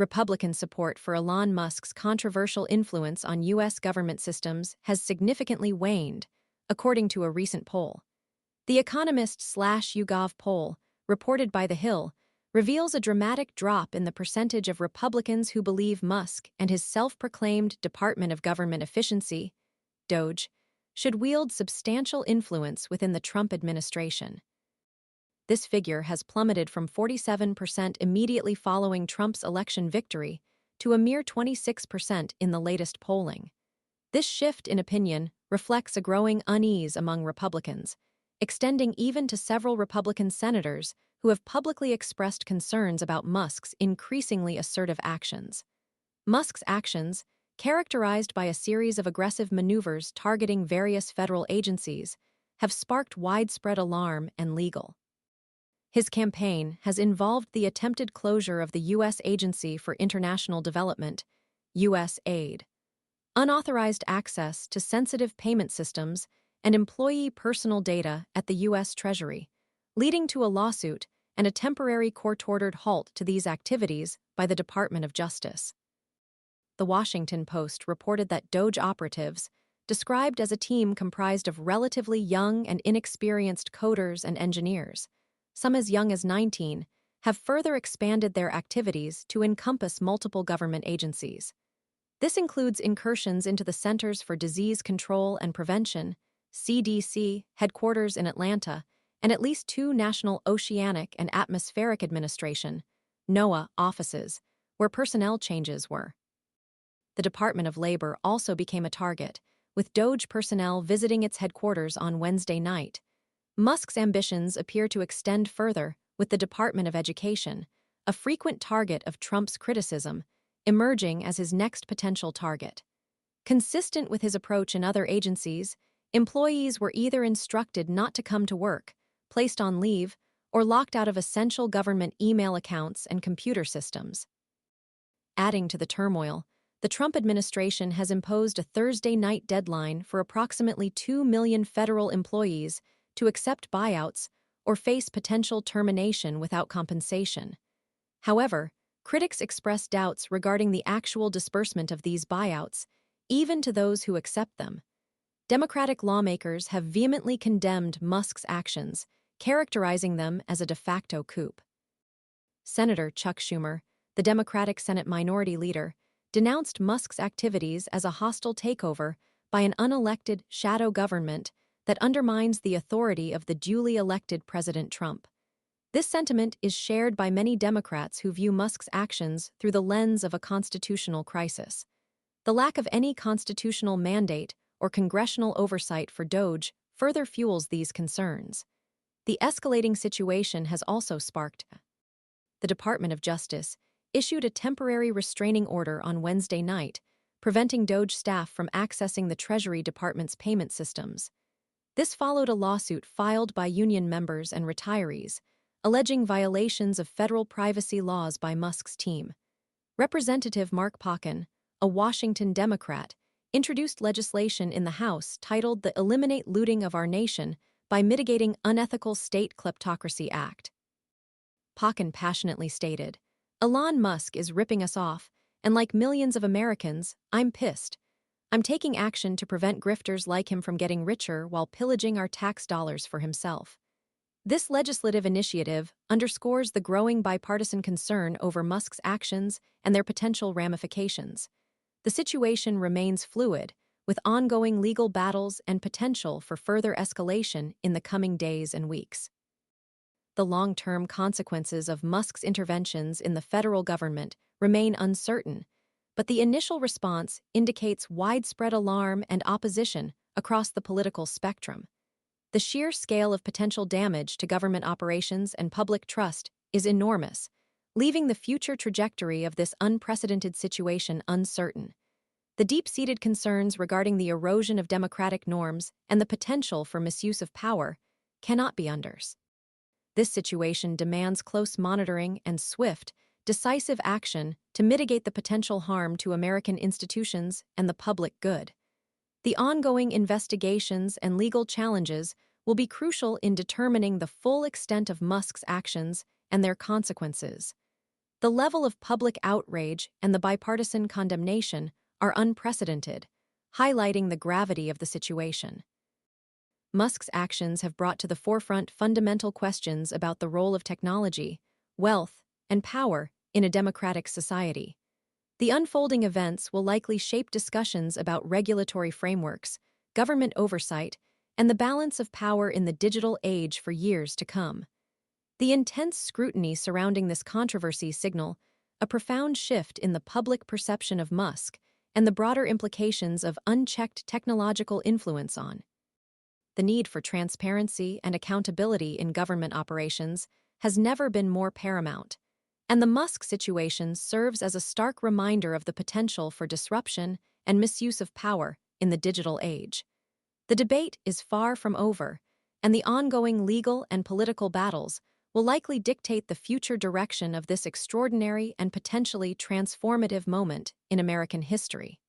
Republican support for Elon Musk's controversial influence on U.S. government systems has significantly waned, according to a recent poll. The Economist/YouGov poll, reported by The Hill, reveals a dramatic drop in the percentage of Republicans who believe Musk and his self-proclaimed Department of Government Efficiency, DOGE, should wield substantial influence within the Trump administration. This figure has plummeted from 47% immediately following Trump's election victory to a mere 26% in the latest polling. This shift in opinion reflects a growing unease among Republicans, extending even to several Republican senators who have publicly expressed concerns about Musk's increasingly assertive actions. Musk's actions, characterized by a series of aggressive maneuvers targeting various federal agencies, have sparked widespread alarm and legal. His campaign has involved the attempted closure of the U.S. Agency for International Development, USAID, unauthorized access to sensitive payment systems, and employee personal data at the U.S. Treasury, leading to a lawsuit and a temporary court-ordered halt to these activities by the Department of Justice. The Washington Post reported that DOGE operatives, described as a team comprised of relatively young and inexperienced coders and engineers, some as young as 19, have further expanded their activities to encompass multiple government agencies. This includes incursions into the Centers for Disease Control and Prevention, CDC, headquarters in Atlanta, and at least 2 National Oceanic and Atmospheric Administration, NOAA, offices, where personnel changes were. The Department of Labor also became a target, with DOGE personnel visiting its headquarters on Wednesday night. Musk's ambitions appear to extend further, with the Department of Education, a frequent target of Trump's criticism, emerging as his next potential target. Consistent with his approach in other agencies, employees were either instructed not to come to work, placed on leave, or locked out of essential government email accounts and computer systems. Adding to the turmoil, the Trump administration has imposed a Thursday night deadline for approximately 2 million federal employees to accept buyouts or face potential termination without compensation. However, critics express doubts regarding the actual disbursement of these buyouts, even to those who accept them. Democratic lawmakers have vehemently condemned Musk's actions, characterizing them as a de facto coup. Senator Chuck Schumer, the Democratic Senate Minority Leader, denounced Musk's activities as a hostile takeover by an unelected shadow government that undermines the authority of the duly elected President Trump. This sentiment is shared by many Democrats who view Musk's actions through the lens of a constitutional crisis. The lack of any constitutional mandate or congressional oversight for DOGE further fuels these concerns. The escalating situation has also sparked. The Department of Justice issued a temporary restraining order on Wednesday night, preventing DOGE staff from accessing the Treasury Department's payment systems. This followed a lawsuit filed by union members and retirees, alleging violations of federal privacy laws by Musk's team. Representative Mark Pocan, a Washington Democrat, introduced legislation in the House titled the Eliminate Looting of Our Nation by Mitigating Unethical State Kleptocracy Act. Pocan passionately stated, "Elon Musk is ripping us off, and like millions of Americans, I'm pissed. I'm taking action to prevent grifters like him from getting richer while pillaging our tax dollars for himself." This legislative initiative underscores the growing bipartisan concern over Musk's actions and their potential ramifications. The situation remains fluid, with ongoing legal battles and potential for further escalation in the coming days and weeks. The long-term consequences of Musk's interventions in the federal government remain uncertain, but the initial response indicates widespread alarm and opposition across the political spectrum. The sheer scale of potential damage to government operations and public trust is enormous, leaving the future trajectory of this unprecedented situation uncertain. The deep-seated concerns regarding the erosion of democratic norms and the potential for misuse of power cannot be understated. This situation demands close monitoring and swift, decisive action to mitigate the potential harm to American institutions and the public good. The ongoing investigations and legal challenges will be crucial in determining the full extent of Musk's actions and their consequences. The level of public outrage and the bipartisan condemnation are unprecedented, highlighting the gravity of the situation. Musk's actions have brought to the forefront fundamental questions about the role of technology, wealth, and power in a democratic society. The unfolding events will likely shape discussions about regulatory frameworks, government oversight, and the balance of power in the digital age for years to come. The intense scrutiny surrounding this controversy signal a profound shift in the public perception of Musk and the broader implications of unchecked technological influence on. The need for transparency and accountability in government operations has never been more paramount, and the Musk situation serves as a stark reminder of the potential for disruption and misuse of power in the digital age. The debate is far from over, and the ongoing legal and political battles will likely dictate the future direction of this extraordinary and potentially transformative moment in American history.